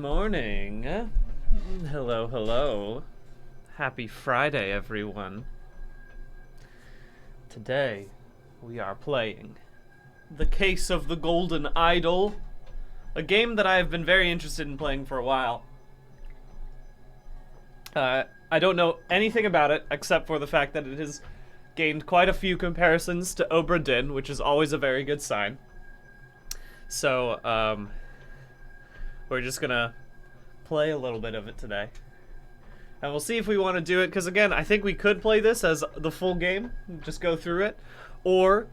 morning. Hello, hello. Happy Friday, everyone. Today, we are playing The Case of the Golden Idol, a game that I have been very interested in playing for a while. I don't know anything about it, except for the fact that it has gained quite a few comparisons to Obra Dinn, which is always a very good sign. So, we're just gonna play a little bit of it today. And we'll see if we want to do it, because again, I think we could play this as the full game, just go through it, or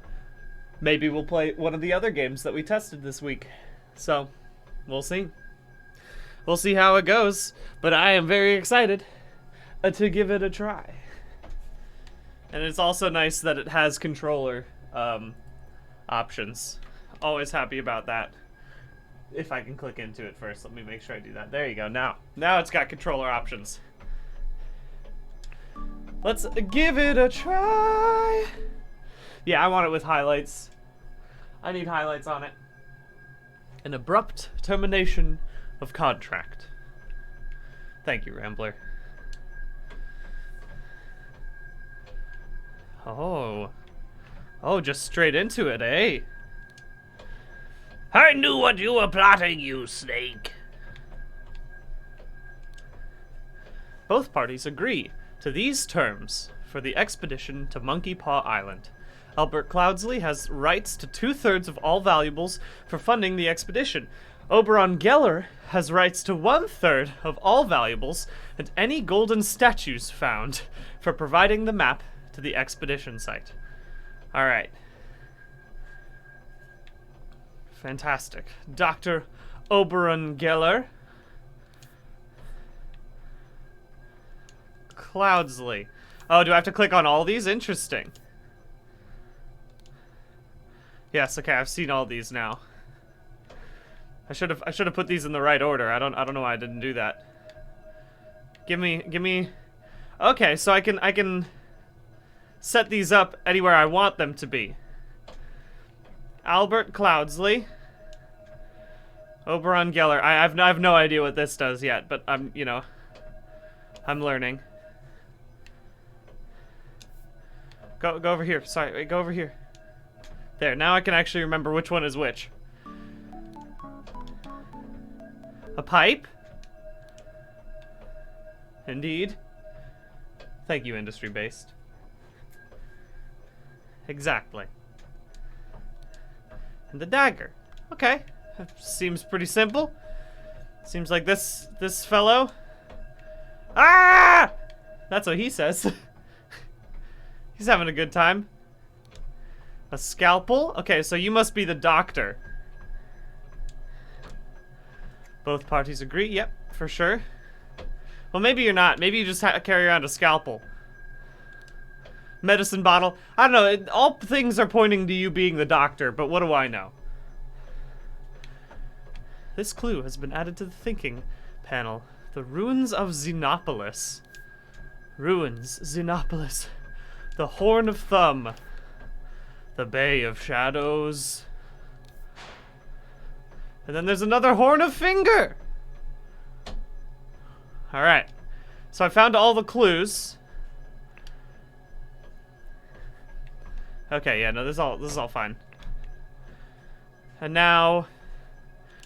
maybe we'll play one of the other games that we tested this week. So, we'll see. We'll see how it goes, but I am very excited to give it a try. And it's also nice that it has controller options. Always happy about that. If I can click into it first, let me make sure I do that. There you go. Now it's got controller options. Let's give it a try. Yeah, I want it with highlights. I need highlights on it. An abrupt termination of contract. Thank you, Rambler. Oh, just straight into it, eh? I knew what you were plotting, you snake. Both parties agree to these terms for the expedition to Monkey Paw Island. Albert Cloudsley has rights to 2/3 of all valuables for funding the expedition. Oberon Geller has rights to 1/3 of all valuables and any golden statues found for providing the map to the expedition site. Alright. Fantastic. Dr. Oberon Geller. Cloudsley. Oh, do I have to click on all these? Interesting. Yes, okay, I've seen all these now. I should have put these in the right order. I don't know why I didn't do that. Give me. Okay, so I can set these up anywhere I want them to be. Albert Cloudsley. Oberon Geller. I have no idea what this does yet, but I'm learning. Go over here. Sorry, wait, go over here. There, now I can actually remember which one is which. A pipe? Indeed. Thank you, industry-based. Exactly. And the dagger. Okay. Seems pretty simple. Seems like this fellow. Ah! That's what he says. He's having a good time. A scalpel? Okay, so you must be the doctor. Both parties agree. Yep, for sure. Well, maybe you're not. Maybe you just carry around a scalpel. Medicine bottle. I don't know. All things are pointing to you being the doctor, but what do I know? This clue has been added to the thinking panel. The ruins of Xenopolis. Ruins, Xenopolis. The Horn of Thumb. The Bay of Shadows. And then there's another Horn of Finger. Alright. So I found all the clues. Okay, yeah, no, this is all fine. And now,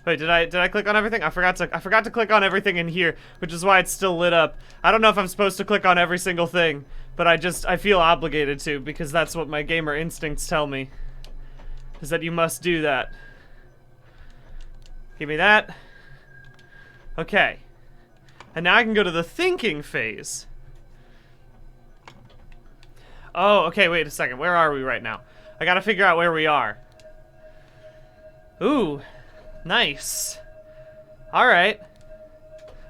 wait, did I click on everything? I forgot to click on everything in here, which is why it's still lit up. I don't know if I'm supposed to click on every single thing, but I feel obligated to, because that's what my gamer instincts tell me. Is that you must do that. Give me that. Okay. And now I can go to the thinking phase. Oh, okay, wait a second. Where are we right now? I gotta figure out where we are. Ooh, nice. Alright.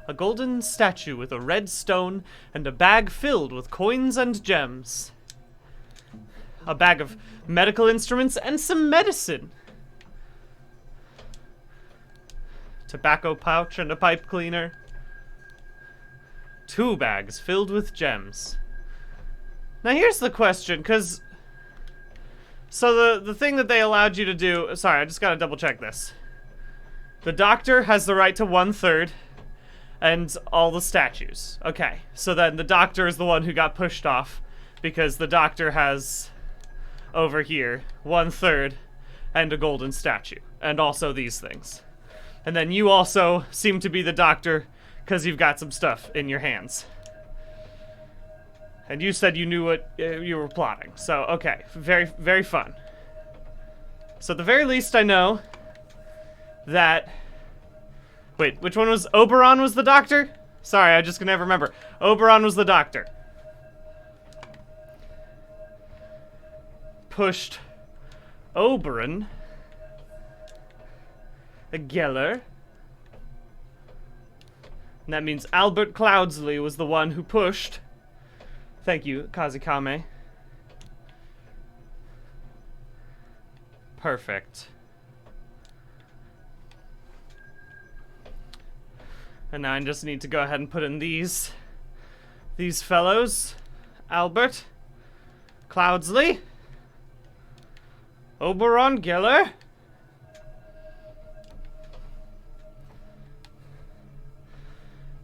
A golden statue with a red stone and a bag filled with coins and gems. A bag of medical instruments and some medicine. Tobacco pouch and a pipe cleaner. 2 bags filled with gems. Now here's the question, because so the thing that they allowed you to do, sorry, I just gotta double check this. The doctor has the right to 1/3 and all the statues. Okay, so then the doctor is the one who got pushed off because the doctor has over here 1/3 and a golden statue and also these things. And then you also seem to be the doctor because you've got some stuff in your hands. And you said you knew what you were plotting. So, okay, very, very fun. So at the very least I know that... Wait, which one was... Oberon was the doctor? Sorry, I just can never remember. Oberon was the doctor. Pushed Oberon. A Geller. And that means Albert Cloudsley was the one who pushed. Thank you, Kazikame. Perfect. And now I just need to go ahead and put in these fellows. Albert Cloudsley. Oberon Geller.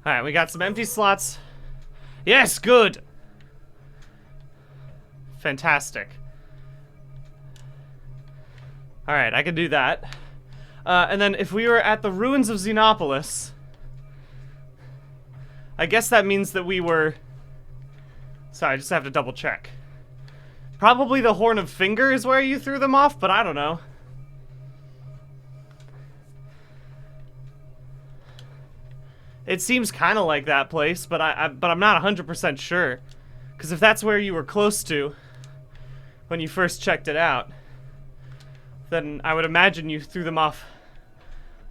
Alright, we got some empty slots. Yes, good. Fantastic. Alright, I can do that. And then if we were at the ruins of Xenopolis, I guess that means that we were... Sorry, I just have to double check. Probably the Horn of Finger is where you threw them off, but I don't know. It seems kind of like that place, but I'm not 100% sure. Because if that's where you were close to when you first checked it out, then I would imagine you threw them off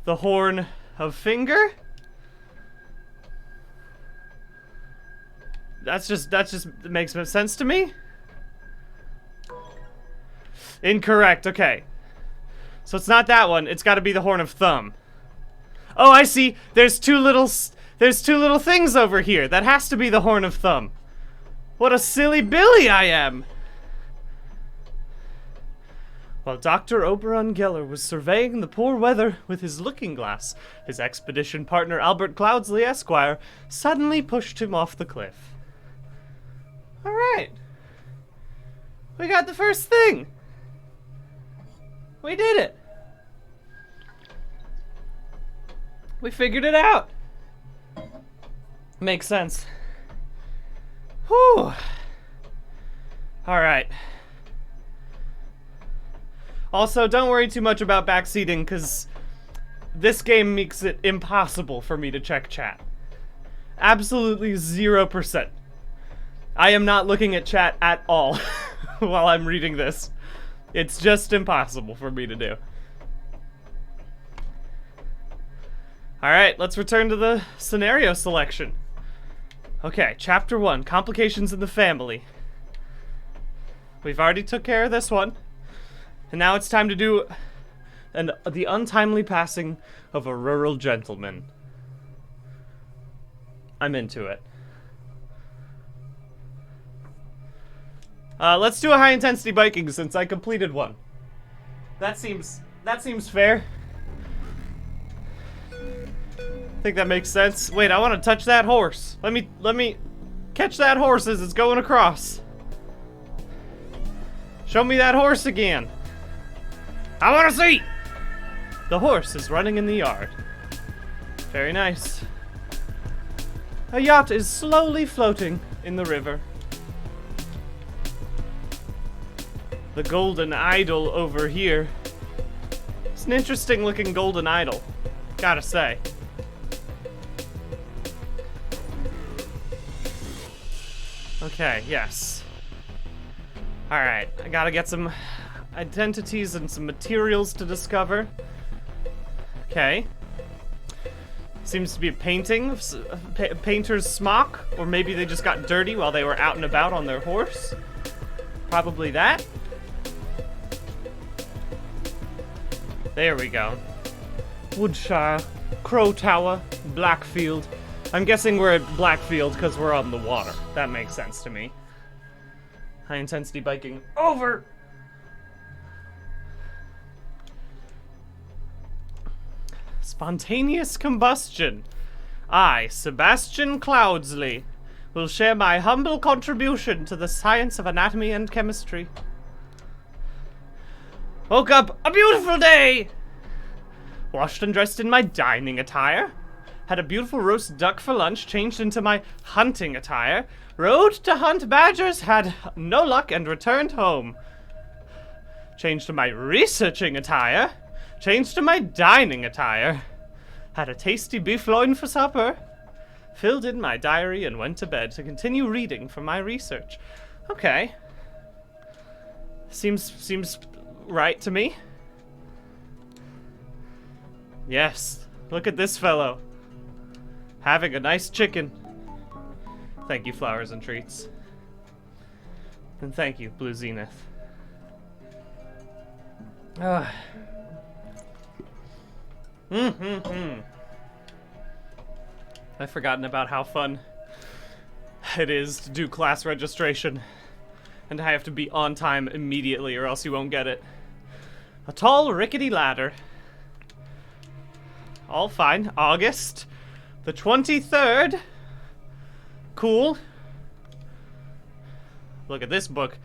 the Horn of Finger? That just makes sense to me. Incorrect, okay. So it's not that one, it's gotta be the Horn of Thumb. Oh, I see, there's two little things over here. That has to be the Horn of Thumb. What a silly Billy I am! While Dr. Oberon Geller was surveying the poor weather with his looking glass, his expedition partner Albert Cloudsley Esquire suddenly pushed him off the cliff. Alright. We got the first thing. We did it. We figured it out. Makes sense. Whew. Alright. Also, don't worry too much about backseating, because this game makes it impossible for me to check chat. Absolutely 0%. I am not looking at chat at all while I'm reading this. It's just impossible for me to do. Alright, let's return to the scenario selection. Okay, Chapter 1, Complications in the Family. We've already took care of this one. And now it's time to do the untimely passing of a rural gentleman. I'm into it. Let's do a high intensity biking since I completed one. That seems fair. I think that makes sense. Wait, I want to touch that horse. Let me catch that horse as it's going across. Show me that horse again. I want to see. The horse is running in the yard. Very nice. A yacht is slowly floating in the river. The golden idol over here. It's an interesting looking golden idol, gotta say. Okay, yes. Alright, I gotta get some identities and some materials to discover. Okay. Seems to be a painting, a painter's smock, or maybe they just got dirty while they were out and about on their horse. Probably that. There we go. Woodshire, Crow Tower, Blackfield. I'm guessing we're at Blackfield because we're on the water. That makes sense to me. High intensity biking over! Spontaneous combustion. I, Sebastian Cloudsley, will share my humble contribution to the science of anatomy and chemistry. Woke up a beautiful day! Washed and dressed in my dining attire. Had a beautiful roast duck for lunch, changed into my hunting attire. Rode to hunt badgers, had no luck, and returned home. Changed to my researching attire. Changed to my dining attire. Had a tasty beef loin for supper. Filled in my diary and went to bed to continue reading for my research. Okay. Seems right to me. Yes. Look at this fellow. Having a nice chicken. Thank you, Flowers and Treats. And thank you, Blue Zenith. I've forgotten about how fun it is to do class registration. And I have to be on time immediately or else you won't get it. A tall, rickety ladder. All fine. August the 23rd. Cool. Look at this book.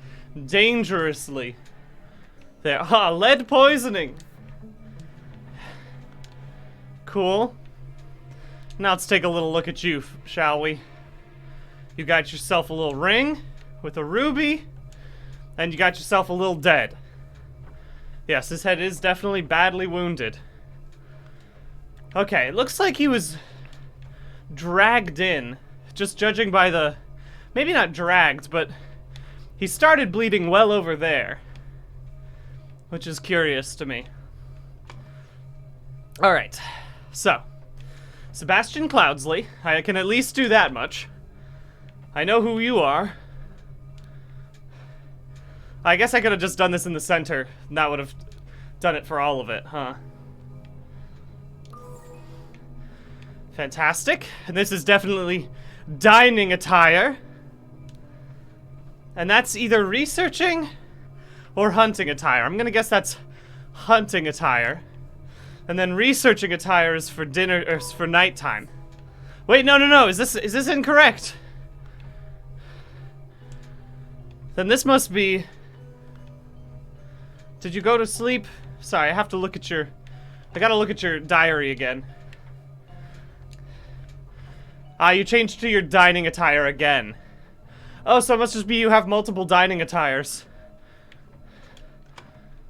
Dangerously. There. Lead poisoning. Cool. Now let's take a little look at you, shall we? You got yourself a little ring with a ruby, and you got yourself a little dead. Yes, his head is definitely badly wounded. Okay, it looks like he was dragged in, just judging by the... Maybe not dragged, but he started bleeding well over there, which is curious to me. Alright, so, Sebastian Cloudsley, I can at least do that much. I know who you are. I guess I could have just done this in the center, and that would have done it for all of it, huh? Fantastic. And this is definitely dining attire. And that's either researching or hunting attire. I'm gonna guess that's hunting attire. And then researching attire is for dinner, or for nighttime. Wait, no. Is this incorrect? Then this must be... Did you go to sleep? Sorry, I have to look at your... I gotta look at your diary again. You changed to your dining attire again. Oh, so it must just be you have multiple dining attires.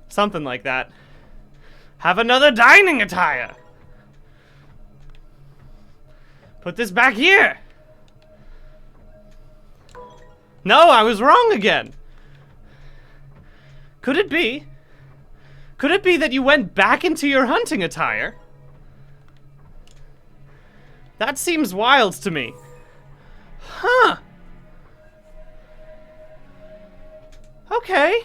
Something like that. Have another dining attire! Put this back here! No, I was wrong again! Could it be? Could it be that you went back into your hunting attire? That seems wild to me. Huh. Okay.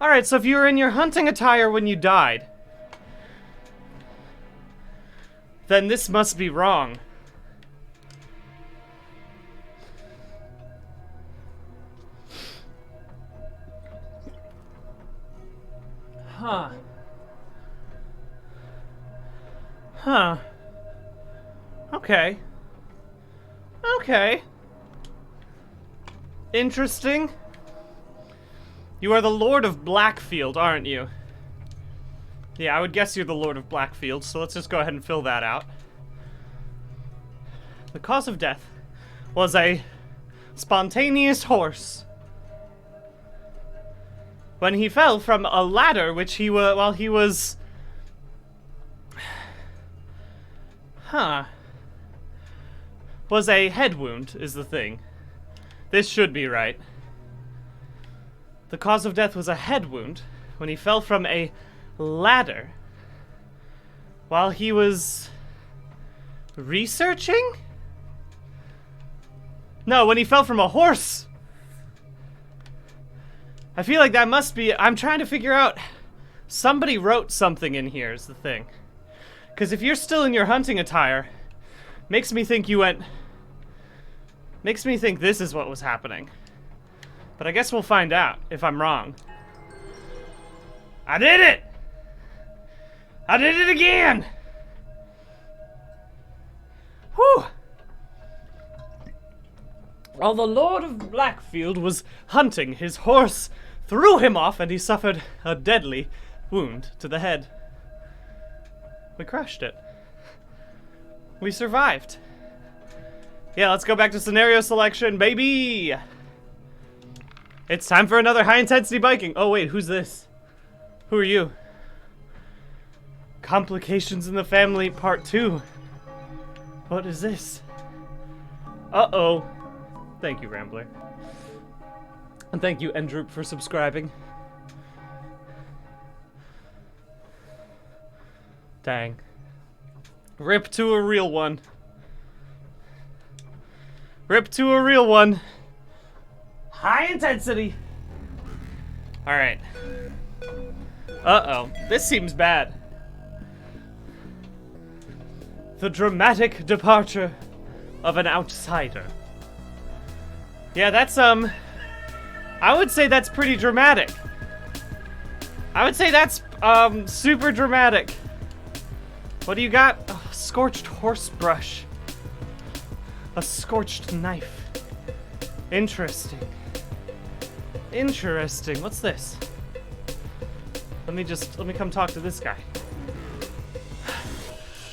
Alright, so if you were in your hunting attire when you died, then this must be wrong. Huh. Huh. Okay. Okay. Interesting. You are the Lord of Blackfield, aren't you? Yeah, I would guess you're the Lord of Blackfield, so let's just go ahead and fill that out. The cause of death was a spontaneous horse. When he fell from a ladder which he was, while he was... Huh. Was a head wound, is the thing. This should be right. The cause of death was a head wound when he fell from a ladder while he was researching? No, when he fell from a horse. I feel like that must be... I'm trying to figure out... Somebody wrote something in here is the thing. Because if you're still in your hunting attire, makes me think you went... Makes me think this is what was happening. But I guess we'll find out if I'm wrong. I did it! I did it again! Whew! While the Lord of Blackfield was hunting, his horse threw him off and he suffered a deadly wound to the head. We crushed it. We survived. Yeah, let's go back to scenario selection, baby! It's time for another high-intensity biking. Oh, wait, who's this? Who are you? Complications in the Family Part 2. What is this? Uh-oh. Thank you, Rambler. And thank you, Endroop, for subscribing. Dang. Rip to a real one. Rip to a real one. High intensity. Alright. Uh-oh. This seems bad. The dramatic departure of an outsider. Yeah, that's, I would say that's pretty dramatic. I would say that's, super dramatic. What do you got? Oh, scorched horse brush. A scorched knife. Interesting. Interesting. What's this? Let me come talk to this guy.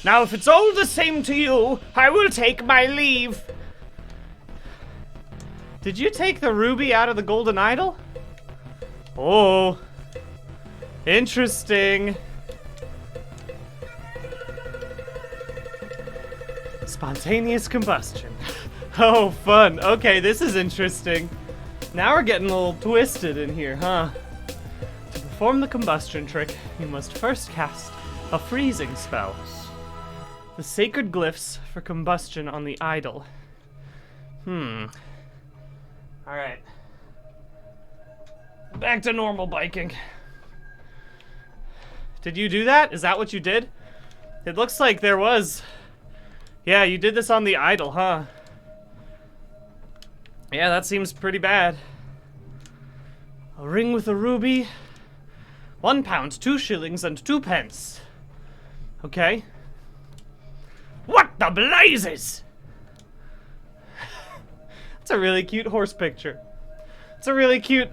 Now, if it's all the same to you, I will take my leave. Did you take the ruby out of the golden idol? Oh. Interesting. Spontaneous combustion. Oh, fun. Okay, this is interesting. Now we're getting a little twisted in here, huh? To perform the combustion trick, you must first cast a freezing spell. The sacred glyphs for combustion on the idol. Alright. Back to normal biking. Did you do that? Is that what you did? It looks like there was... Yeah, you did this on the idol, huh? Yeah, that seems pretty bad. A ring with a ruby. 1 pound, 2 shillings, and 2 pence. Okay. What the blazes? It's a really cute horse picture. It's a really cute,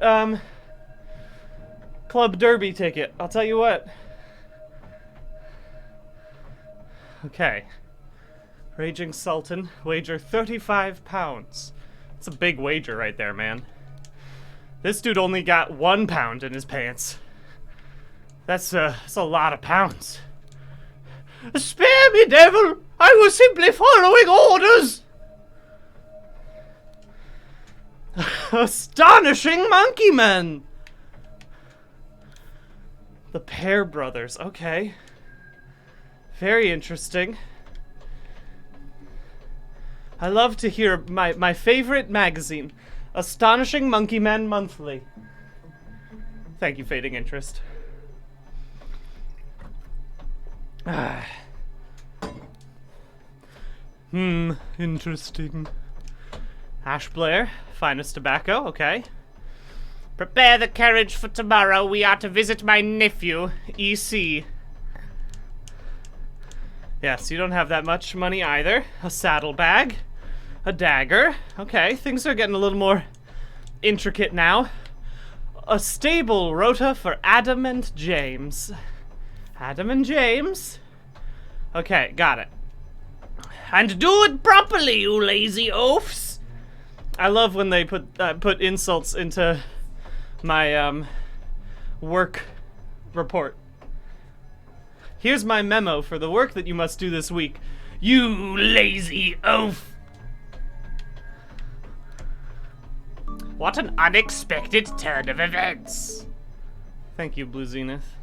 Club Derby ticket. I'll tell you what. Okay. Raging Sultan, wager 35 pounds. It's a big wager right there, man. This dude only got 1 pound in his pants. That's a lot of pounds. Spare me, devil! I was simply following orders! Astonishing Monkey Men! The Pear Brothers, okay. Very interesting. I love to hear my favorite magazine, Astonishing Monkey Men Monthly. Thank you, Fading Interest. Interesting. Ash Blair, finest tobacco, okay. Prepare the carriage for tomorrow. We are to visit my nephew, EC. Yes, you don't have that much money either. A saddlebag. A dagger. Okay, things are getting a little more intricate now. A stable rota for Adam and James. Adam and James. Okay, got it. And do it properly, you lazy oafs. I love when they put insults into my work report. Here's my memo for the work that you must do this week. You lazy oaf. What an unexpected turn of events. Thank you, Blue Zenith.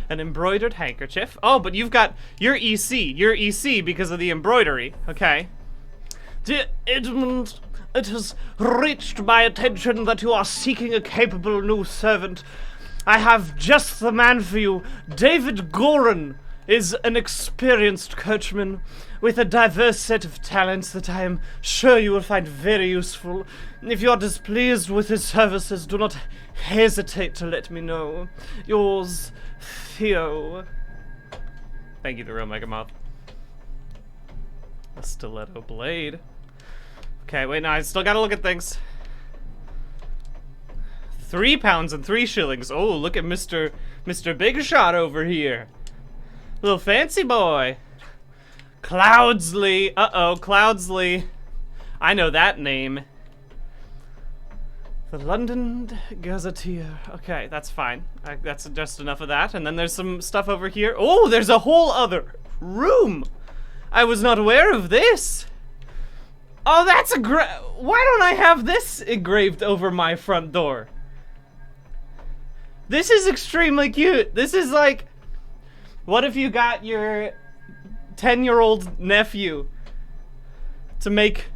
An embroidered handkerchief. Oh, but you're EC. You're EC because of the embroidery. Okay. Dear Edmund, it has reached my attention that you are seeking a capable new servant. I have just the man for you, David Goran. is an experienced coachman with a diverse set of talents that I am sure you will find very useful. If you are displeased with his services, do not hesitate to let me know. Yours, Theo. Thank you, the real Megamoth. A stiletto blade. Okay, wait, no, I still gotta look at things. 3 pounds and 3 shillings. Oh, look at Mr. Big Shot over here. Little fancy boy. Cloudsley. Uh-oh, Cloudsley. I know that name. The London Gazetteer. Okay, that's fine. That's just enough of that. And then there's some stuff over here. Oh, there's a whole other room. I was not aware of this. Oh, that's why don't I have this engraved over my front door? This is extremely cute. This is like... What if you got your 10-year-old nephew to make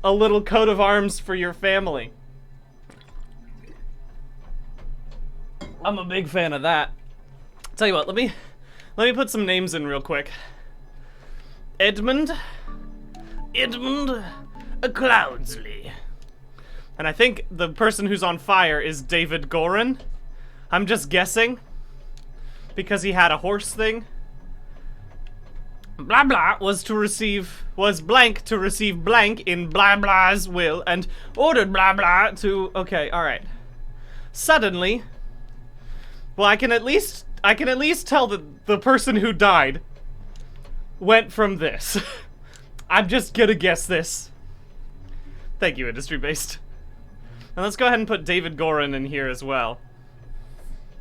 a little coat of arms for your family? I'm a big fan of that. Tell you what, let me put some names in real quick. Edmund Cloudsley. And I think the person who's on fire is David Gorin. I'm just guessing. Because he had a horse thing. Blah blah was blank to receive blank in blah blah's will and ordered blah blah to... Okay, alright. Suddenly... Well, I can at least tell that the person who died went from this. I'm just gonna guess this. Thank you, Industry Based. And let's go ahead and put David Gorin in here as well.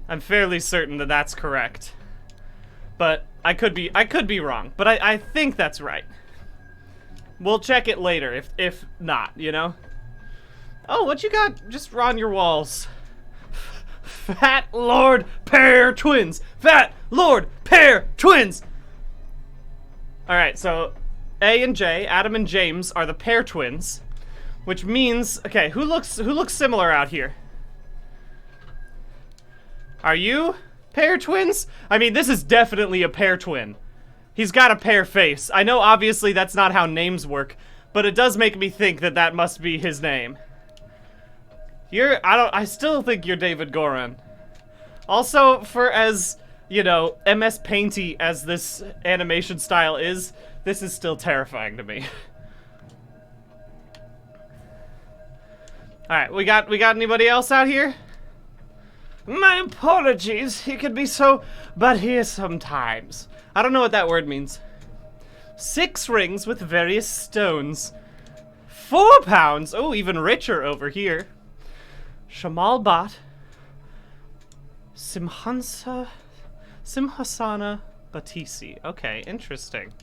I'm fairly certain that that's correct. But I could be wrong. But I think that's right. We'll check it later if not, you know? Oh, what you got just on your walls? Fat Lord Pair Twins! Fat Lord Pair Twins! Alright, so A and J, Adam and James, are the pair twins. Which means, okay, who looks similar out here? Are you pair twins? I mean, this is definitely a pair twin. He's got a pear face. I know obviously that's not how names work, but it does make me think that that must be his name. I still think you're David Gorin. Also, for as, you know, MS Painty as this animation style is, this is still terrifying to me. Alright, we got anybody else out here? My apologies, he can be so but here sometimes. I don't know what that word means. 6 rings with various stones. 4 pounds! Oh, even richer over here. Shamal Bhat. Simhasana Batisi. Okay, interesting.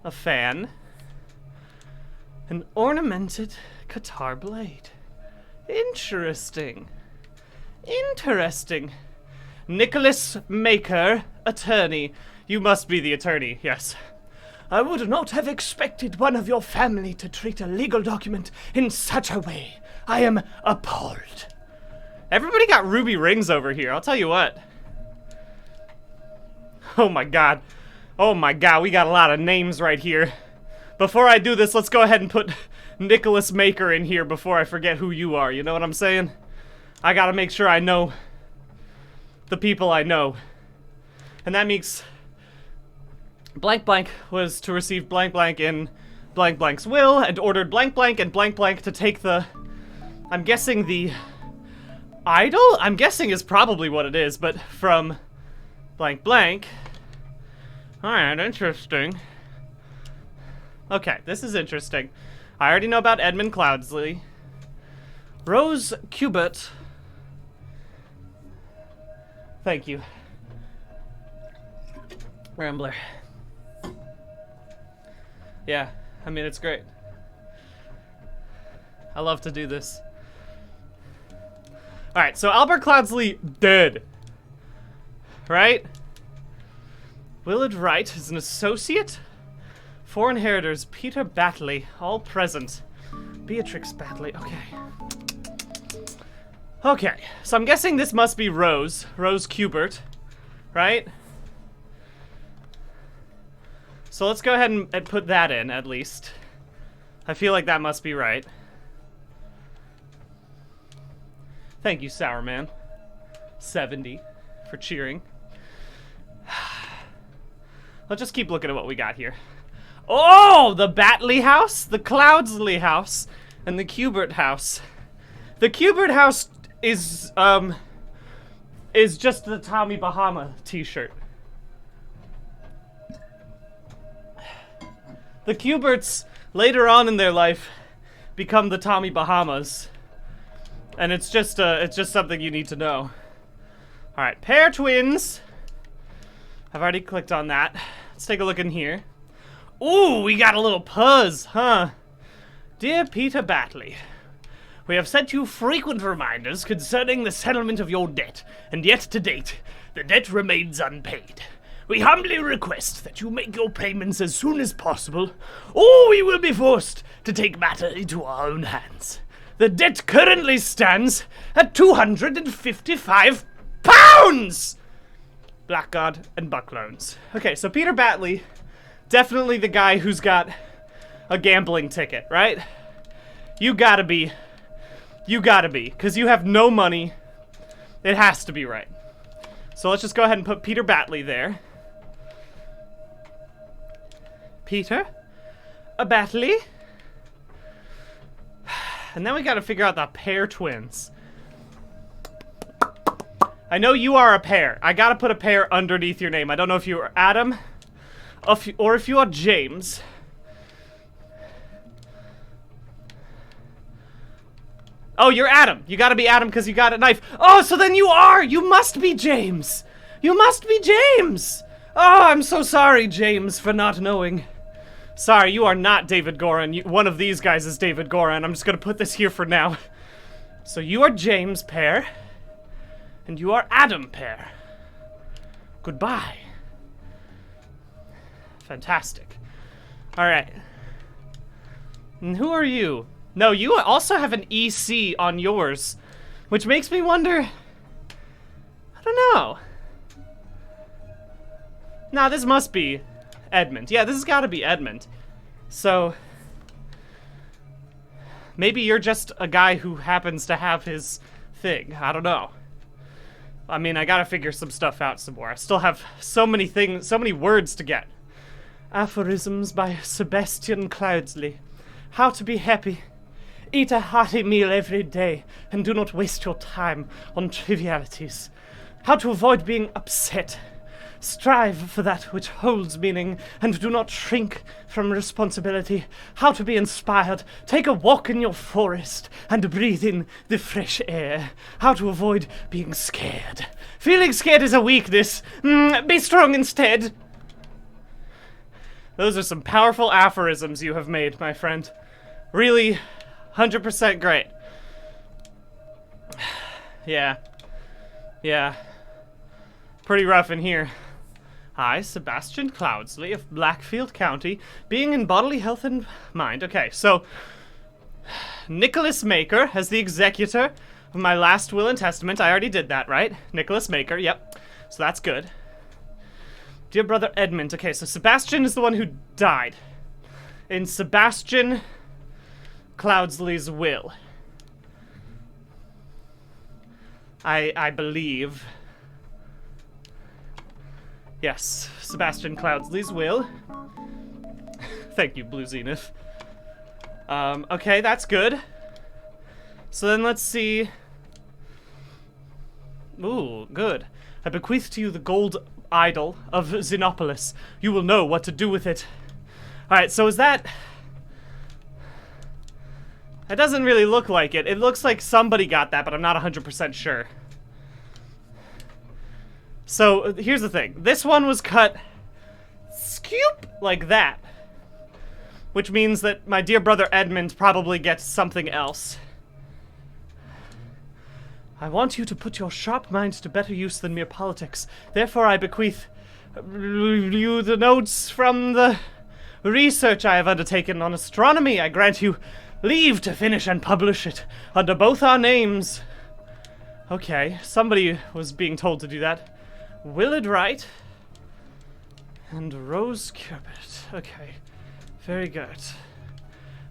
A fan. An ornamented Qatar blade. Interesting. Interesting. Nicholas Maker, attorney. You must be the attorney, yes. I would not have expected one of your family to treat a legal document in such a way. I am appalled. Everybody got ruby rings over here, I'll tell you what. Oh my god. Oh my god, we got a lot of names right here. Before I do this, let's go ahead and put Nicholas Maker in here before I forget who you are, you know what I'm saying? I gotta make sure I know the people I know. And that means blank blank was to receive blank blank in blank blank's will and ordered blank blank and blank blank to take the, I'm guessing the idol? I'm guessing is probably what it is, but from blank blank. Alright, interesting. Okay, this is interesting. I already know about Edmund Cloudsley. Rose Cubert. Thank you. Rambler. Yeah, I mean, it's great. I love to do this. Alright, so Albert Cloudsley dead. Right? Willard Wright is an associate. 4 inheritors, Peter Batley, all present. Beatrix Batley, okay. Okay, so I'm guessing this must be Rose Cubert, right? So let's go ahead and put that in, at least. I feel like that must be right. Thank you, Sour Man. 70 for cheering. Let's just keep looking at what we got here. Oh, the Batley house, the Cloudsley house, and the Cubert house. The Cubert house is just the Tommy Bahama t-shirt. The Cuberts, later on in their life, become the Tommy Bahamas. And it's just something you need to know. Alright, pair twins. I've already clicked on that. Let's take a look in here. Ooh, we got a little puzz, huh? Dear Peter Batley, we have sent you frequent reminders concerning the settlement of your debt, and yet to date, the debt remains unpaid. We humbly request that you make your payments as soon as possible, or we will be forced to take matter into our own hands. The debt currently stands at £255. Blackguard and Buck loans. Okay, so Peter Batley, definitely the guy who's got a gambling ticket, right? You gotta be, because you have no money. It has to be right. So let's just go ahead and put Peter Batley there. Peter? A Batley? And then we gotta figure out the pair twins. I know you are a pair. I gotta put a pair underneath your name. I don't know if you are Adam, or if you are James. Oh, you're Adam. You gotta be Adam because you got a knife. Oh, so then you must be James. You must be James. Oh, I'm so sorry, James, for not knowing. Sorry, you are not David Goran. One of these guys is David Goran. I'm just gonna put this here for now. So you are James Pear, and you are Adam Pear. Goodbye. Fantastic. Alright. And who are you? No, you also have an EC on yours, which makes me wonder... I don't know. Nah, this must be Edmund. Yeah, this has got to be Edmund. So, maybe you're just a guy who happens to have his thing. I don't know. I mean, I gotta figure some stuff out some more. I still have so many things, so many words to get. Aphorisms by Sebastian Cloudsley. How to be happy. Eat a hearty meal every day, and do not waste your time on trivialities. How to avoid being upset. Strive for that which holds meaning, and do not shrink from responsibility. How to be inspired. Take a walk in your forest, and breathe in the fresh air. How to avoid being scared. Feeling scared is a weakness. Be strong instead. Those are some powerful aphorisms you have made, my friend. Really, 100% great. Yeah. Yeah. Pretty rough in here. I, Sebastian Cloudsley of Blackfield County, being in bodily health and mind. Okay, so Nicholas Maker as the executor of my last will and testament. I already did that, right? Nicholas Maker, yep. So that's good. Dear brother Edmund. Okay, so Sebastian is the one who died. In Sebastian Cloudsley's will. I believe. Yes, Sebastian Cloudsley's will. Thank you, Blue Zenith. Okay, that's good. So then let's see. Ooh, good. I bequeath to you the gold idol of Xenopolis. You will know what to do with it. Alright, so is that... It doesn't really look like it. It looks like somebody got that, but I'm not 100% sure. So, here's the thing. This one was cut... scoop! Like that. Which means that my dear brother Edmund probably gets something else. I want you to put your sharp mind to better use than mere politics. Therefore I bequeath you the notes from the research I have undertaken on astronomy. I grant you leave to finish and publish it under both our names. Okay, somebody was being told to do that. Willard Wright and Rose Curbit. Okay. Very good.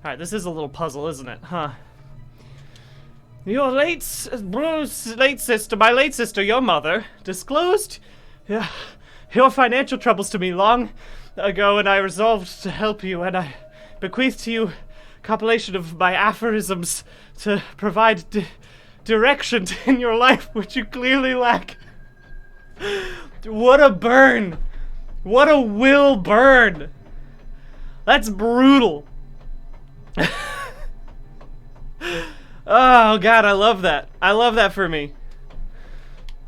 Alright, this is a little puzzle, isn't it? Huh. Your late sister, my late sister, your mother, disclosed your financial troubles to me long ago, and I resolved to help you, and I bequeath to you a compilation of my aphorisms to provide direction in your life, which you clearly lack. What a burn! What a will burn! That's brutal. Oh god, I love that. I love that for me.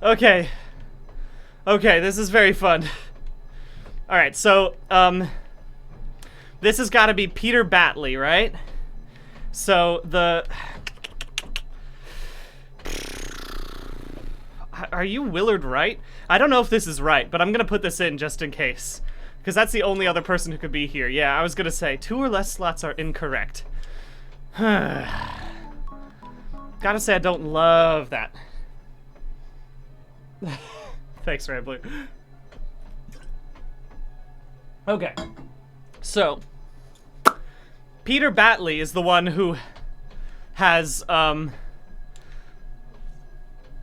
Okay. Okay, this is very fun. Alright, so, this has got to be Peter Batley, right? So, Are you Willard Wright? I don't know if this is right, but I'm gonna put this in just in case. Because that's the only other person who could be here. Yeah, I was gonna say, 2 or less slots are incorrect. Gotta say I don't love that. Thanks, Rambler. Okay. So, Peter Batley is the one who has,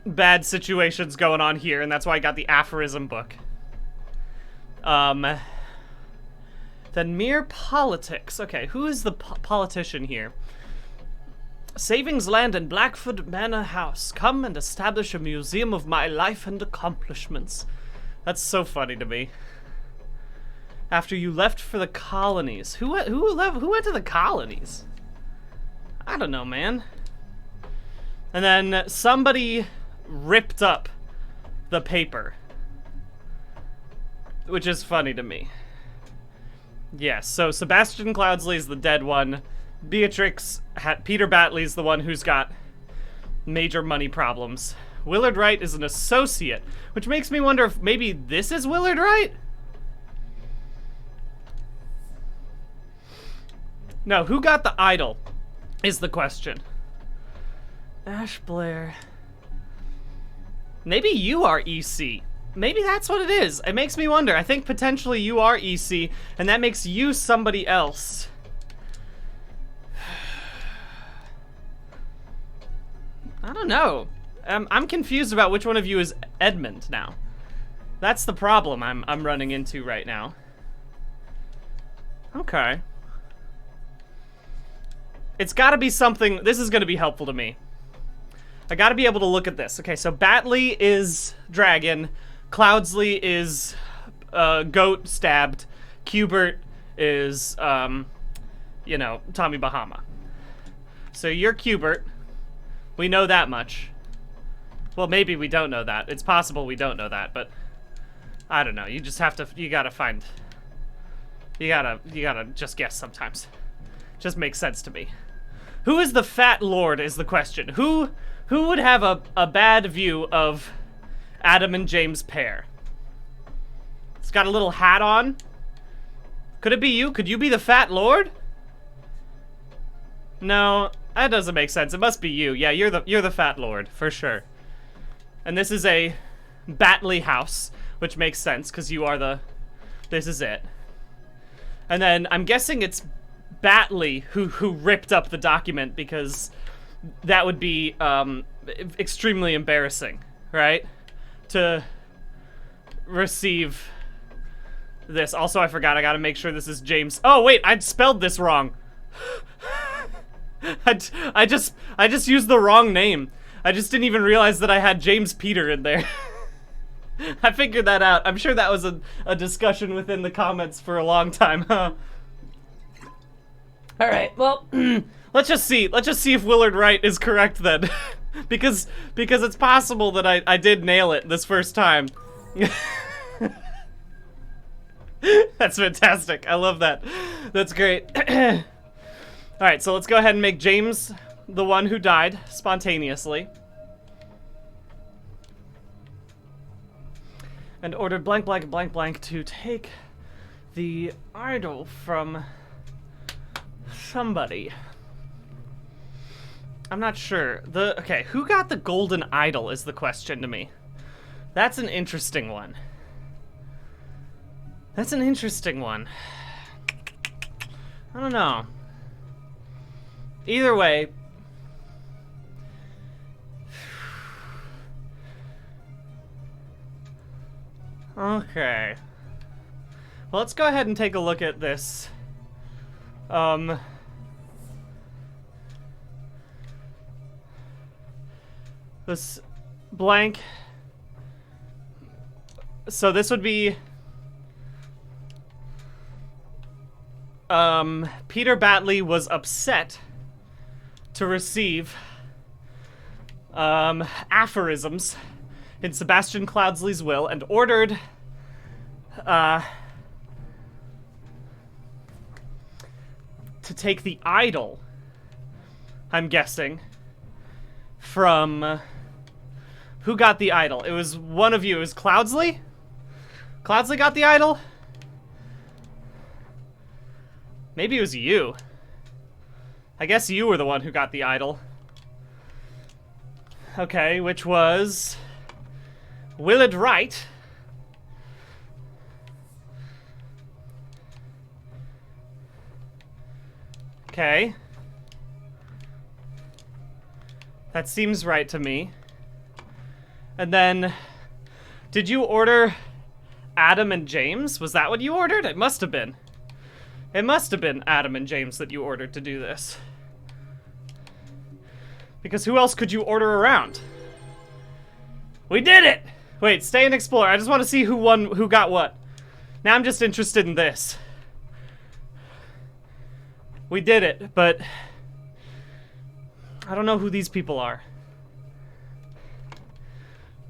bad situations going on here, and that's why I got the aphorism book. Then mere politics. Okay, who is the politician here? Savings land in Blackfoot Manor House. Come and establish a museum of my life and accomplishments. That's so funny to me. After you left for the colonies. Who went to the colonies? I don't know, man. And then somebody ripped up the paper, which is funny to me. Yes, so Sebastian Cloudsley is the dead one. Peter Batley's the one who's got major money problems. Willard Wright is an associate, which makes me wonder if maybe this is Willard Wright? No, who got the idol is the question. Ash Blair. Maybe you are EC. Maybe that's what it is. It makes me wonder. I think potentially you are EC, and that makes you somebody else. I don't know. I'm confused about which one of you is Edmund now. That's the problem I'm running into right now. Okay. It's gotta be something. This is gonna be helpful to me. I gotta be able to look at this. Okay, so Batley is dragon. Cloudsley is goat stabbed. Cubert is, you know, Tommy Bahama. So you're Cubert. We know that much. Well, maybe we don't know that. It's possible we don't know that, but I don't know. You just have to, you gotta just guess sometimes. Just makes sense to me. Who is the Fat Lord is the question. Who would have a bad view of Adam and James pair? It's got a little hat on. Could it be you? Could you be the Fat Lord? No, that doesn't make sense. It must be you. Yeah, you're the Fat Lord for sure. And this is a Batley house, which makes sense because you are the. This is it. And then I'm guessing it's Batley who ripped up the document because that would be extremely embarrassing, right? To receive this. Also, I forgot. I gotta make sure this is James. Oh wait, I spelled this wrong. I just used the wrong name. I just didn't even realize that I had James Peter in there. I figured that out. I'm sure that was a discussion within the comments for a long time, huh? All right, well, let's just see if Willard Wright is correct then. because it's possible that I did nail it this first time. That's fantastic. I love that. That's great. All right, so let's go ahead and make James the one who died spontaneously. And ordered blank blank blank blank to take the idol from somebody. I'm not sure. Okay, who got the golden idol is the question to me. That's an interesting one. That's an interesting one. I don't know. Either way. Okay. Well, let's go ahead and take a look at this. This blank. So this would be Peter Batley was upset to receive aphorisms in Sebastian Cloudsley's will and ordered to take the idol, I'm guessing, from who got the idol? It was one of you. It was Cloudsley? Cloudsley got the idol? Maybe it was you. I guess you were the one who got the idol. Okay, which was Willard Wright. Okay. That seems right to me. And then, did you order Adam and James? Was that what you ordered? It must have been. It must have been Adam and James that you ordered to do this. Because who else could you order around? We did it! Wait, stay and explore. I just want to see who won, who got what. Now I'm just interested in this. We did it, but I don't know who these people are.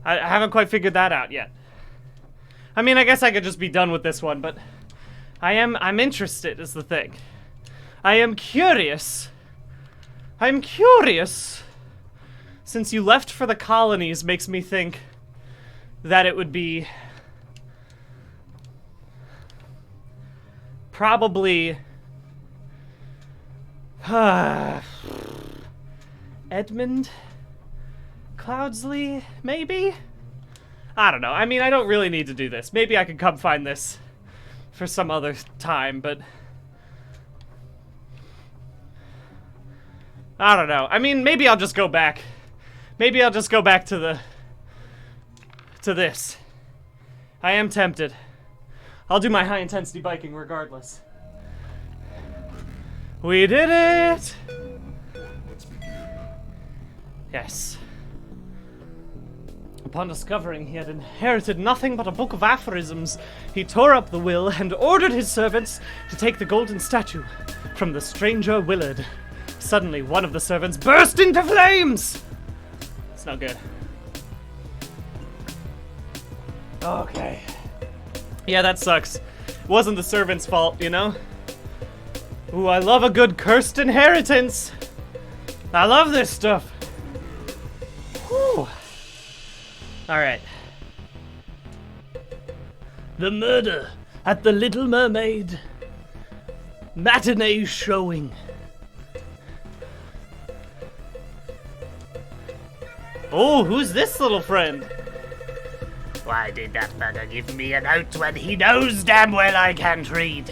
I haven't quite figured that out yet. I mean, I guess I could just be done with this one, but I'm interested is the thing. I am curious. I'm curious. Since you left for the colonies makes me think that it would be probably Edmund Cloudsley, maybe? I don't know. I mean, I don't really need to do this. Maybe I could come find this for some other time, but I don't know. I mean, maybe I'll just go back. Maybe I'll just go back to this. I am tempted. I'll do my high-intensity biking regardless. We did it! Yes. Upon discovering he had inherited nothing but a book of aphorisms, he tore up the will and ordered his servants to take the golden statue from the stranger Willard. Suddenly, one of the servants burst into flames! It's not good. Okay. Yeah, that sucks. It wasn't the servant's fault, you know? Ooh, I love a good cursed inheritance! I love this stuff! Whew. Alright. The murder at the Little Mermaid. Matinee showing. Oh, who's this little friend? Why did that bugger give me a note when he knows damn well I can't read?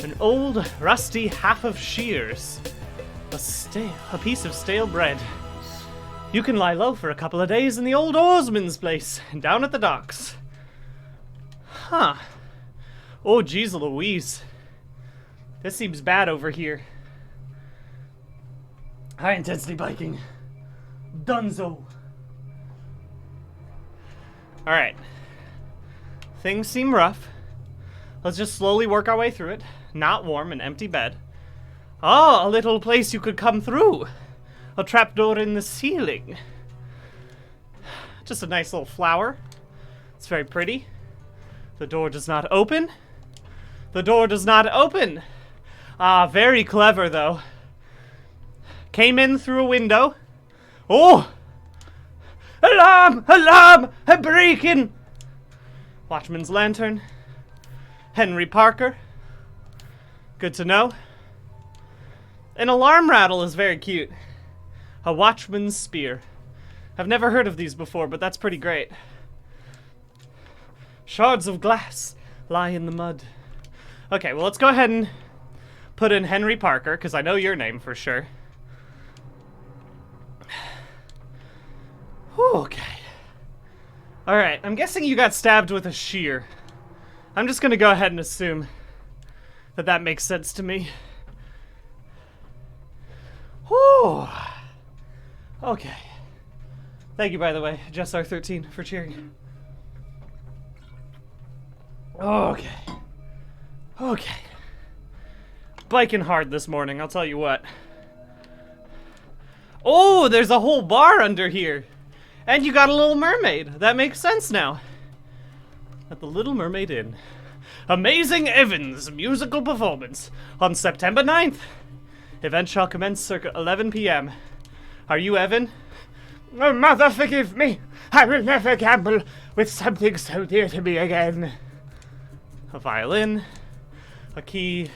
An old, rusty half of shears. A piece of stale bread. You can lie low for a couple of days in the old oarsman's place, down at the docks. Huh. Oh, geez Louise. This seems bad over here. High intensity biking. Dunzo. Alright. Things seem rough. Let's just slowly work our way through it. Not warm, an empty bed. Oh, a little place you could come through. A trapdoor in the ceiling. Just a nice little flower. It's very pretty. The door does not open. The door does not open. Ah, very clever, though. Came in through a window. Oh! Alarm! Alarm! A break-in! Watchman's lantern. Henry Parker. Good to know. An alarm rattle is very cute. A watchman's spear. I've never heard of these before, but that's pretty great. Shards of glass lie in the mud. Okay, well, let's go ahead and put in Henry Parker, because I know your name for sure. Whew, okay. Alright, I'm guessing you got stabbed with a shear. I'm just gonna go ahead and assume that that makes sense to me. Whew. Okay. Thank you, by the way, JessR13, for cheering. Okay. Okay. Biking hard this morning, I'll tell you what. Oh, there's a whole bar under here. And you got a Little Mermaid. That makes sense now. At the Little Mermaid Inn. Amazing Evans musical performance on September 9th. Event shall commence circa 11 p.m. Are you Evan? Oh, mother, forgive me. I will never gamble with something so dear to me again. A violin. A key.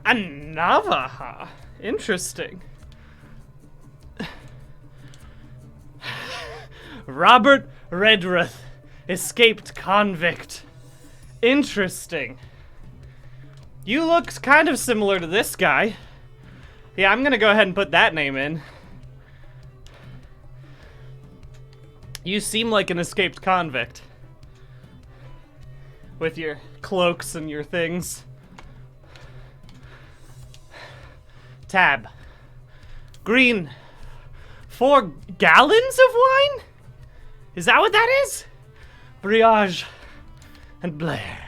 A Navaja. Interesting. Robert Redruth, escaped convict. Interesting. You look kind of similar to this guy. Yeah, I'm gonna go ahead and put that name in. You seem like an escaped convict. With your cloaks and your things. Tab. Green. 4 gallons of wine? Is that what that is? Briage and Blair.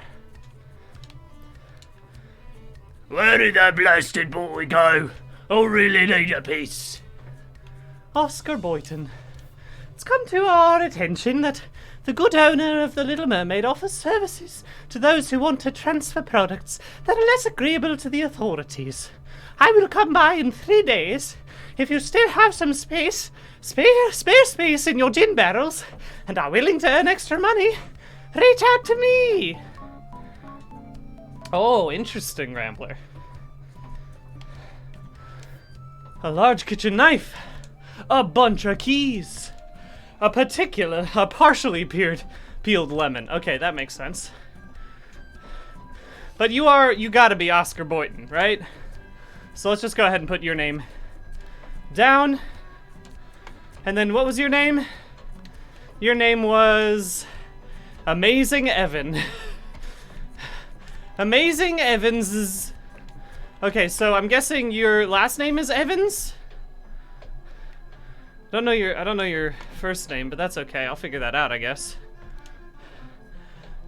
Where did that blasted boy go? I really need a piece. Oscar Boyton. It's come to our attention that the good owner of the Little Mermaid offers services to those who want to transfer products that are less agreeable to the authorities. I will come by in 3 days. If you still have some space, spare space in your gin barrels, and are willing to earn extra money, reach out to me. Oh, interesting, Rambler. A large kitchen knife. A bunch of keys. A partially peeled lemon. Okay, that makes sense. But you gotta be Oscar Boyton, right? So let's just go ahead and put your name down. And then what was your name? Your name was Amazing Evan. Amazing Evans is... Okay, so I'm guessing your last name is Evans? I don't know your first name, but that's okay. I'll figure that out, I guess.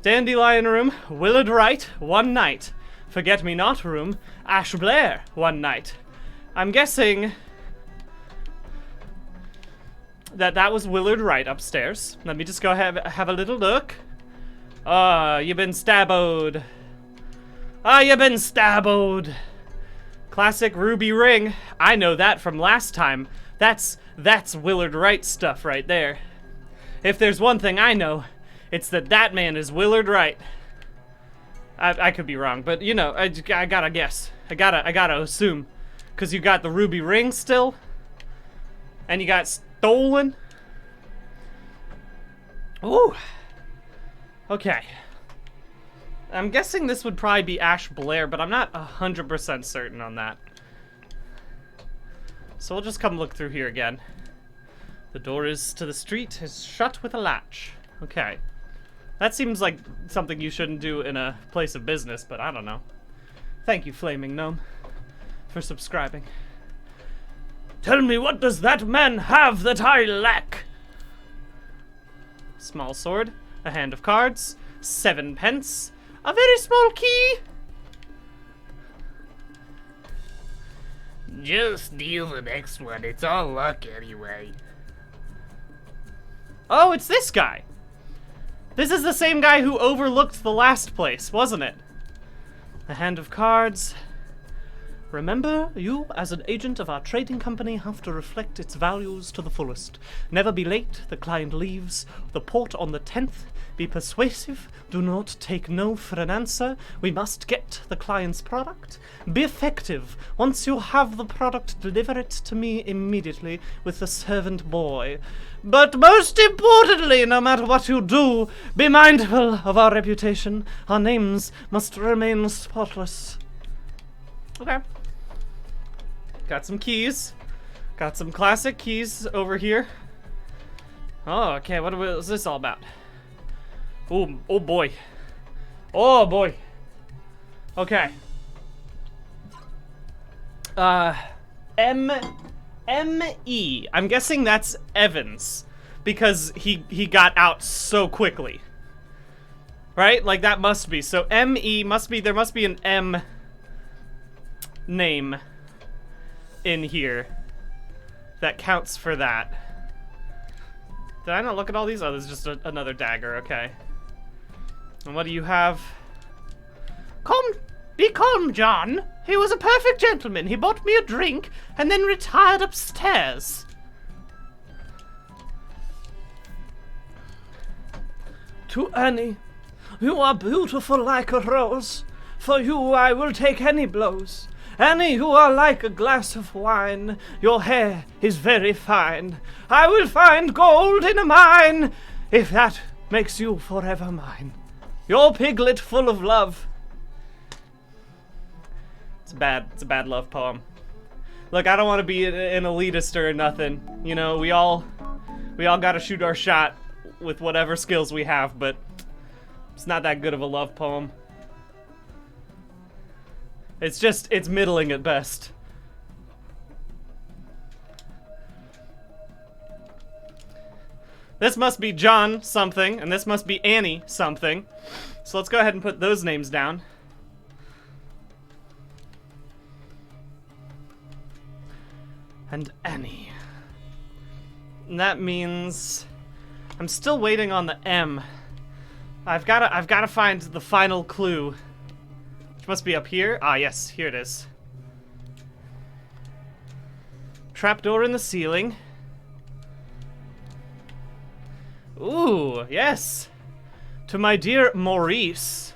Dandelion Room, Willard Wright, 1 night. Forget Me Not Room, Ash Blair, 1 night. I'm guessing that was Willard Wright upstairs. Let me just go have a little look. You've been stabboed. You've been stabboed. Classic ruby ring. I know that from last time. That's Willard Wright stuff right there. If there's one thing I know, it's that man is Willard Wright. I could be wrong, but you know, I gotta guess. I gotta assume. Cause you got the ruby ring still. And you got stolen. Ooh. Okay. I'm guessing this would probably be Ash Blair, but I'm not 100% certain on that. So we'll just come look through here again. The door to the street is shut with a latch. Okay. That seems like something you shouldn't do in a place of business, but I don't know. Thank you, Flaming Gnome, for subscribing. Tell me, what does that man have that I lack? Small sword, a hand of cards, 7 pence, a very small key. Just deal the next one. It's all luck anyway. Oh, it's this guy. This is the same guy who overlooked the last place, wasn't it? A hand of cards. Remember, you, as an agent of our trading company, have to reflect its values to the fullest. Never be late, the client leaves the port on the 10th. Be persuasive. Do not take no for an answer. We must get the client's product. Be effective. Once you have the product, deliver it to me immediately with the servant boy. But most importantly, no matter what you do, be mindful of our reputation. Our names must remain spotless. Okay. Got some keys. Got some classic keys over here. Oh, okay, what is this all about? Oh boy. Oh boy. Okay. M-E. I'm guessing that's Evans. Because he got out so quickly. Right? Like that must be. So M-E must be, there must be an M name in here that counts for that. Did I not look at all these? Oh, there's just another dagger, okay. And what do you have? Be calm, John. He was a perfect gentleman. He bought me a drink and then retired upstairs. To Annie, you are beautiful like a rose. For you I will take any blows. Annie, you are like a glass of wine. Your hair is very fine. I will find gold in a mine, if that makes you forever mine. Your piglet full of love. It's a bad love poem. Look, I don't want to be an elitist or nothing. You know, we all gotta shoot our shot with whatever skills we have, but it's not that good of a love poem. It's middling at best. This must be John something, and this must be Annie something. So let's go ahead and put those names down. And Annie. And that means I'm still waiting on the M. I've gotta find the final clue. Which must be up here. Ah, yes, here it is. Trapdoor in the ceiling. Ooh, yes. To my dear Maurice.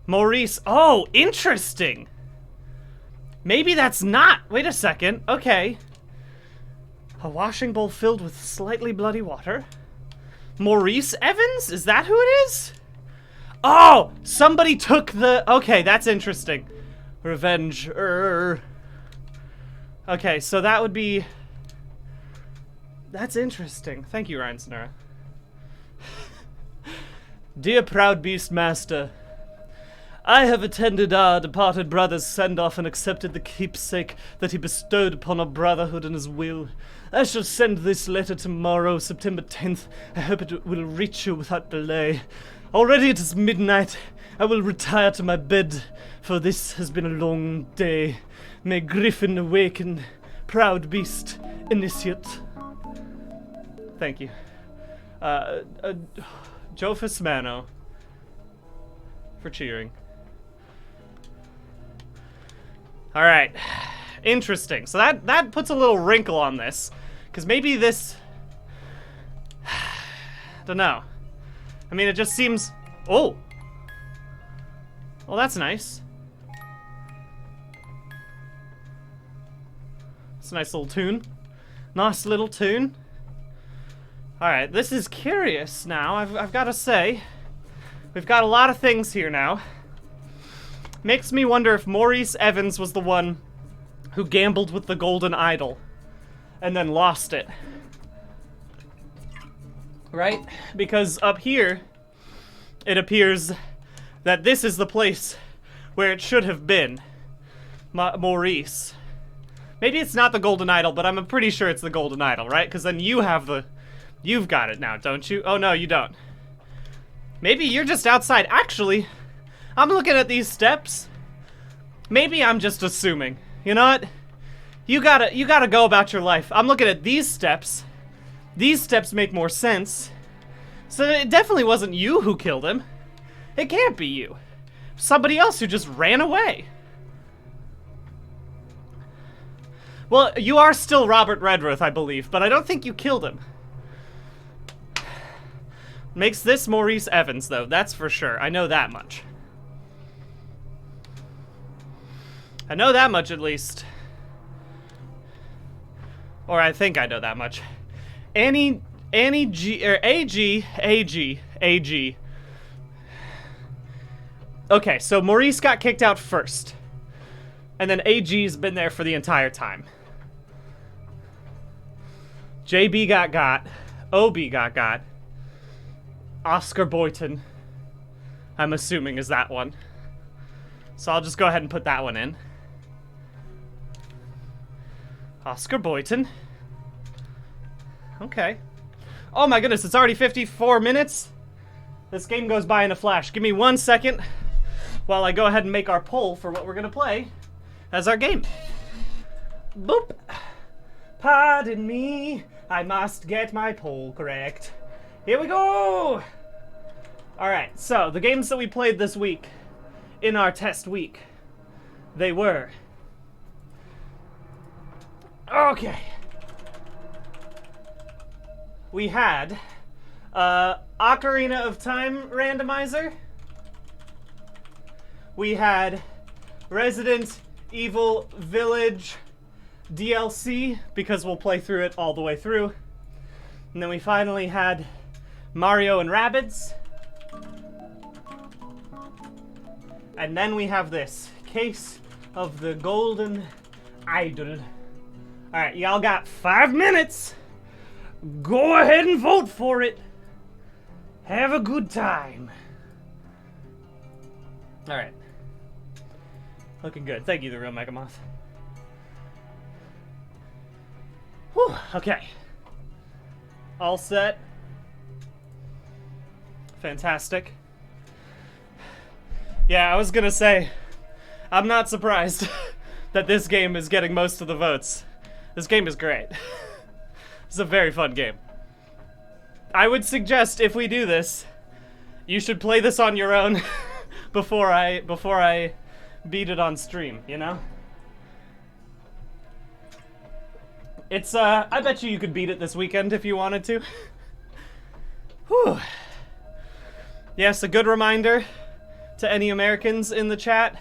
Maurice. Oh, interesting. Maybe that's not. Wait a second. Okay. A washing bowl filled with slightly bloody water. Maurice Evans? Is that who it is? Oh, somebody took the... Okay, that's interesting. Revenge. Okay, so that would be... That's interesting. Thank you, Ryan Sonora. Dear proud beast master, I have attended our departed brother's send-off and accepted the keepsake that he bestowed upon our brotherhood in his will. I shall send this letter tomorrow, September 10th. I hope it will reach you without delay. Already it is midnight. I will retire to my bed, for this has been a long day. May Griffin awaken, proud beast, initiate. Thank you. Joe Fismano for cheering. Alright. Interesting. So that puts a little wrinkle on this. Because maybe this... don't know. I mean, it just seems... Oh! Well, that's nice. It's a nice little tune. Nice little tune. Alright, this is curious now, I've got to say. We've got a lot of things here now. Makes me wonder if Maurice Evans was the one who gambled with the golden idol and then lost it. Right? Because up here, it appears that this is the place where it should have been. Maurice. Maybe it's not the golden idol, but I'm pretty sure it's the golden idol, right? Because then you have the... You've got it now, don't you? Oh, no, you don't. Maybe you're just outside. Actually, I'm looking at these steps. Maybe I'm just assuming. You know what? You gotta go about your life. I'm looking at these steps. These steps make more sense. So it definitely wasn't you who killed him. It can't be you. Somebody else who just ran away. Well, you are still Robert Redruth, I believe, but I don't think you killed him. Makes this Maurice Evans, though. That's for sure. I know that much. I know that much, at least. Or I think I know that much. Annie G... or AG. Okay, so Maurice got kicked out first. And then AG's been there for the entire time. JB got. OB got. Oscar Boyton, I'm assuming, is that one. So I'll just go ahead and put that one in. Oscar Boyton. Okay. Oh my goodness, it's already 54 minutes? This game goes by in a flash. Give me 1 second while I go ahead and make our poll for what we're gonna play as our game. Boop. Pardon me, I must get my poll correct. Here we go! Alright, so the games that we played this week, in our test week, they were... Okay. We had Ocarina of Time randomizer. We had Resident Evil Village DLC, because we'll play through it all the way through. And then we finally had Mario and Rabbids. And then we have this Case of the Golden Idol. Alright, y'all got 5 minutes. Go ahead and vote for it. Have a good time. Alright. Looking good. Thank you, the real Megamoth. Whew, okay. All set. Fantastic. Yeah, I was gonna say, I'm not surprised that this game is getting most of the votes. This game is great. It's a very fun game. I would suggest, if we do this, you should play this on your own before I beat it on stream, you know? It's, I bet you could beat it this weekend if you wanted to. Whew. Yes, a good reminder to any Americans in the chat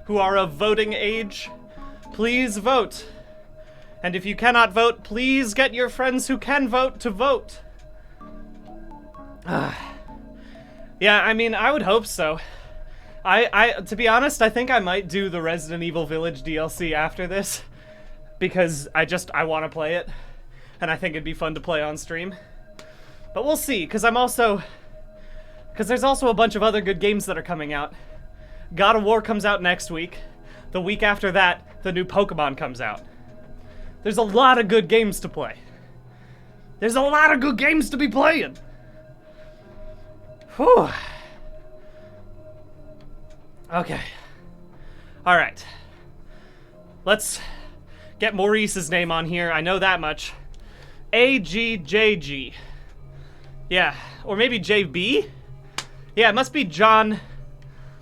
who are of voting age, please vote. And if you cannot vote, please get your friends who can vote to vote. Yeah, I mean, I would hope so. To be honest, I think I might do the Resident Evil Village DLC after this, because I want to play it, and I think it'd be fun to play on stream. But we'll see, because there's also a bunch of other good games that are coming out. God of War comes out next week. The week after that, the new Pokemon comes out. There's a lot of good games to play. There's a lot of good games to be playing. Whew. Okay. Alright. Let's get Maurice's name on here. I know that much. AGJG. Yeah. Or maybe JB? Yeah, it must be John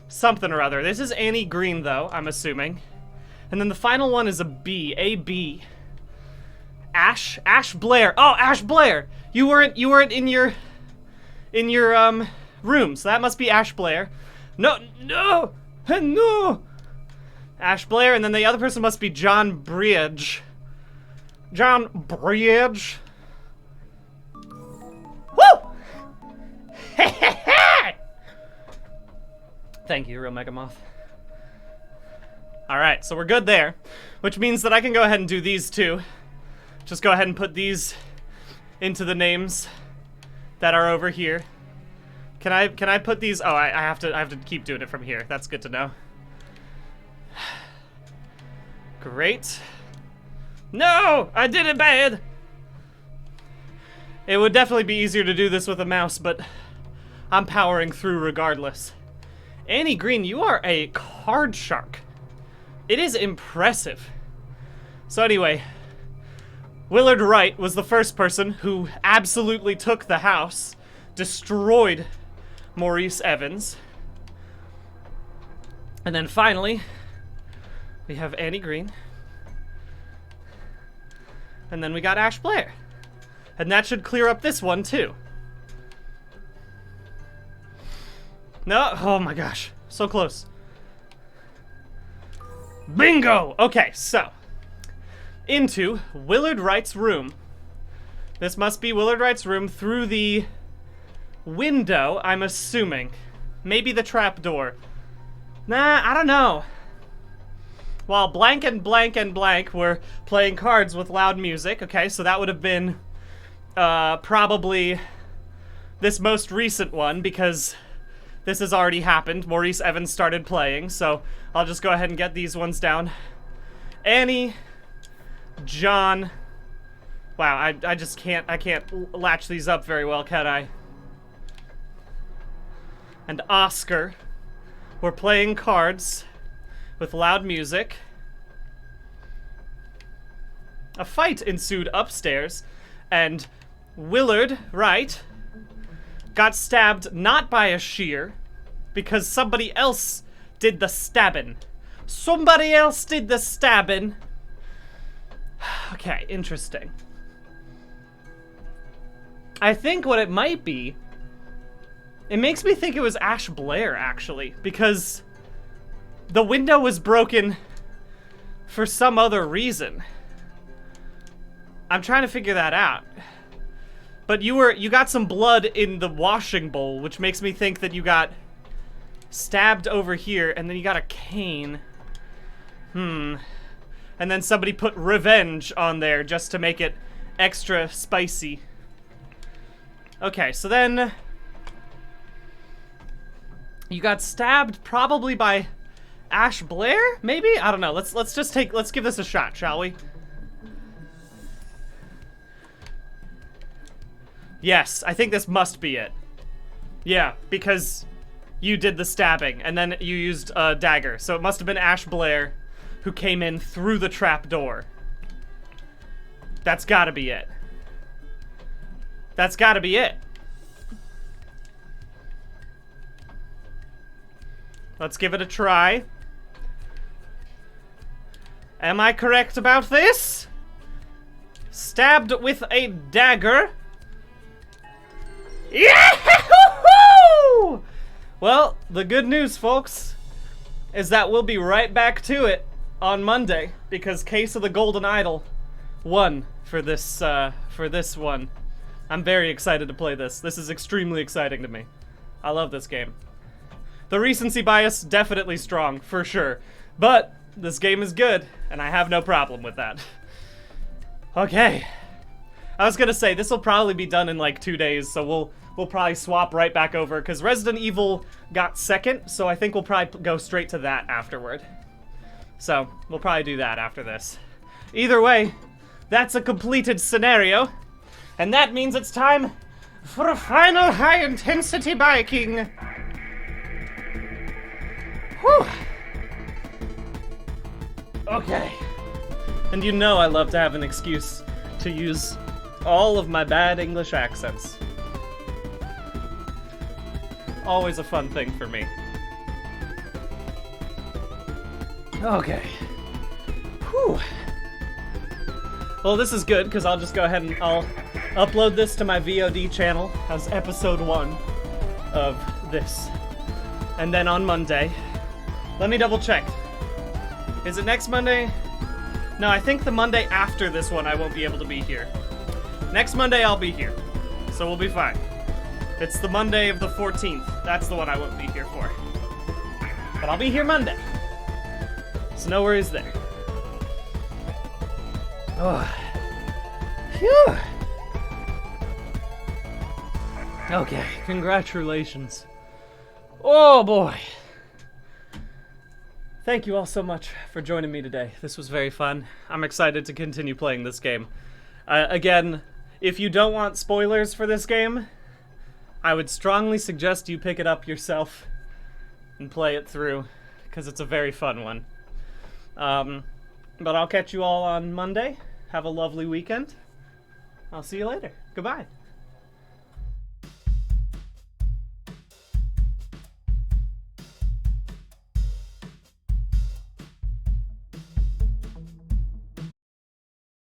something or other. This is Annie Green, though, I'm assuming. And then the final one is a B. A-B. Ash Blair. Oh, Ash Blair! You weren't in your room, so that must be Ash Blair. No! Ash Blair, and then the other person must be John Bridge. John Bridge. Woo! Thank you, real Megamoth. Alright, so we're good there, which means that I can go ahead and do these two. Just go ahead and put these into the names that are over here. Can I put these? Oh, I have to keep doing it from here. That's good to know. Great. No, I did it bad. It would definitely be easier to do this with a mouse, but I'm powering through regardless. Annie Green, you are a card shark. It is impressive. So anyway, Willard Wright was the first person who absolutely took the house, destroyed Maurice Evans. And then finally, we have Annie Green. And then we got Ash Blair. And that should clear up this one too. No, oh my gosh. So close. Bingo! Okay, so. Into Willard Wright's room. This must be Willard Wright's room through the window, I'm assuming. Maybe the trap door. Nah, I don't know. While blank and blank and blank were playing cards with loud music. Okay, so that would have been probably this most recent one because this has already happened. Maurice Evans started playing, so I'll just go ahead and get these ones down. Annie, John. Wow, I just can't latch these up very well, can I? And Oscar were playing cards with loud music. A fight ensued upstairs, and Willard Wright got stabbed not by a shear, because somebody else did the stabbing. Somebody else did the stabbing. Okay, interesting. I think what it might be, it makes me think it was Ash Blair, actually, because the window was broken for some other reason. I'm trying to figure that out. But you got some blood in the washing bowl, which makes me think that you got stabbed over here, and then you got a cane. And then somebody put revenge on there just to make it extra spicy. Okay, so then you got stabbed probably by Ash Blair, maybe? I don't know. Let's give this a shot, shall we? Yes, I think this must be it. Yeah, because you did the stabbing and then you used a dagger. So it must have been Ash Blair who came in through the trap door. That's gotta be it. That's gotta be it. Let's give it a try. Am I correct about this? Stabbed with a dagger. Yahoo! Well, the good news, folks, is that we'll be right back to it on Monday, because Case of the Golden Idol won for this one. I'm very excited to play this. This is extremely exciting to me. I love this game. The recency bias, definitely strong, for sure. But this game is good, and I have no problem with that. Okay. I was gonna say, this will probably be done in like 2 days, so we'll probably swap right back over, because Resident Evil got second, so I think we'll probably go straight to that afterward. So, we'll probably do that after this. Either way, that's a completed scenario, and that means it's time for a final high-intensity biking. Whew. Okay. And you know I love to have an excuse to use all of my bad English accents. Always a fun thing for me. Okay. Whew. Well, this is good, because I'll just go ahead and I'll upload this to my VOD channel as episode 1 of this. And then on Monday, let me double check. Is it next Monday? No, I think the Monday after this one I won't be able to be here. Next Monday I'll be here, so we'll be fine. It's the Monday of the 14th. That's the one I won't be here for. But I'll be here Monday. So no worries there. Oh. Phew. Okay, congratulations. Oh boy. Thank you all so much for joining me today. This was very fun. I'm excited to continue playing this game. Again, if you don't want spoilers for this game, I would strongly suggest you pick it up yourself and play it through, because it's a very fun one. But I'll catch you all on Monday. Have a lovely weekend. I'll see you later. Goodbye.